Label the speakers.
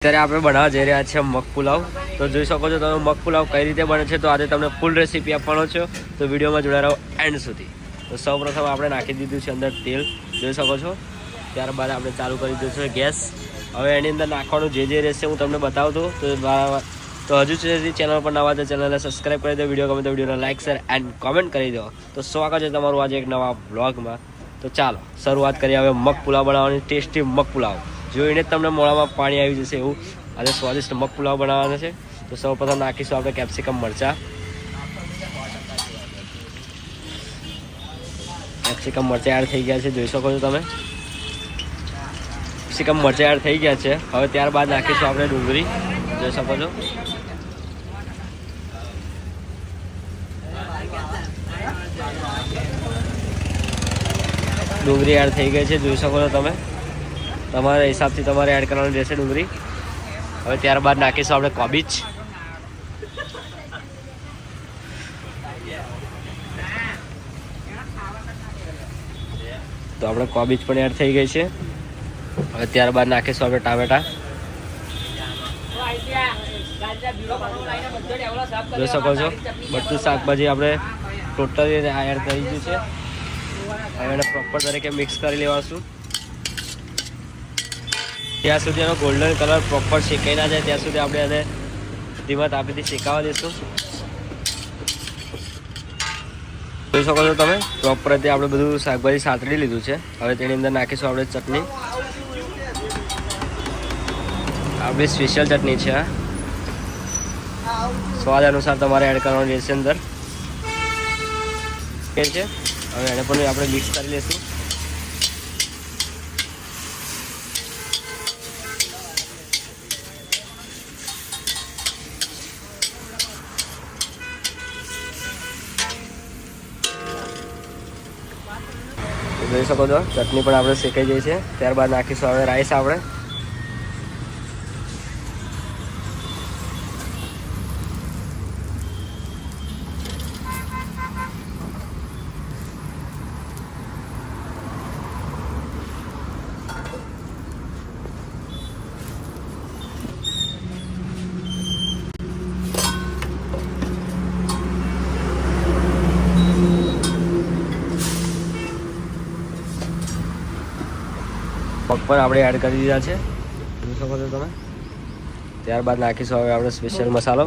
Speaker 1: અત્યારે આપણે બનાવવા જઈ રહ્યા છીએ મગ પુલાવ. તો જોઈ શકો છો તમે મગ પુલાવ કઈ રીતે બને છે. તો આજે તમને ફૂલ રેસીપી આપવાનો છો, તો વિડીયોમાં જોડાઈ રહો એન્ડ સુધી. તો સૌપ્રથમ આપણે નાખી દીધું છે અંદર તેલ, જોઈ શકો છો. ત્યારબાદ આપણે ચાલુ કરી દીધું છે ગેસ. હવે એની અંદર નાખવાનું જે રહેશે હું તમને બતાવતો. તો હજુ સુધી ચેનલ પર નવા તો ચેનલને સબસ્ક્રાઈબ કરી દો, વિડીયો ગમે તો વિડીયોને લાઇક શેર એન્ડ કોમેન્ટ કરી દો. તો સ્વાગત છે તમારું આજે એક નવા બ્લોગમાં. તો ચાલો શરૂઆત કરીએ હવે મગ પુલાવ બનાવવાની. ટેસ્ટી મગ પુલાવ જોઈને જ તમને મોઢામાં પાણી આવી જશે એવું આજે સ્વાદિષ્ટ મગ પુલાવ બનાવવાનો છે. તો સૌપ્રથમ નાખીશું આપણે કેપ્સિકમ મરચાં. કેપ્સિકમ મરચાં એડ થઈ ગયા છે, જોઈ શકો છો તમે. કેપ્સિકમ મરચાં એડ થઈ ગયા છે. હવે ત્યારબાદ નાખીશું આપણે ડુંગળી, જોઈ શકો છો. ડુંગળી એડ થઈ ગઈ છે, જોઈ શકો છો તમે. તમારા હિસાબથી તમારે એડ કરવાની રહેશે ડુંગળી. હવે ત્યારબાદ નાખીશું આપણે કોબીજ. તો આપણે કોબીજ પણ એડ થઈ ગઈ છે. હવે ત્યારબાદ નાખીશું આપણે ટામેટા. જોઈ શકો છો બધું શાકભાજી આપણે ટોટલી એડ કરી દીધું છે. હવે એને પ્રોપર તરીકે મિક્સ કરી લેવાશું. ત્યાં સુધી એનો ગોલ્ડન કલર પ્રોપર શેકાઈ ના જાય ત્યાં સુધી આપણે એને ધીમા તાપીથી શેકાવા દઈશું. જોઈ શકો છો તમે પ્રોપર રીતે આપણે બધું શાકભાજી સાતળી લીધું છે. હવે તેની અંદર નાખીશું આપણે ચટણી. આપણી સ્પેશિયલ ચટણી છે આ. સ્વાદ અનુસાર તમારે એડ કરવાની રહેશે અંદર છે. હવે એને પણ આપણે મિક્સ કરી લઈશું. જોઈ શકો છો ચટણી પણ આપણે શેકાઈ જાય છે. ત્યારબાદ નાખીશું હવે રાઈસ આપણે. મગ પણ આપણે એડ કરી દીધા છે, જોઈ શકો છો તમે. ત્યારબાદ નાખીશું હવે આપણે સ્પેશિયલ મસાલો.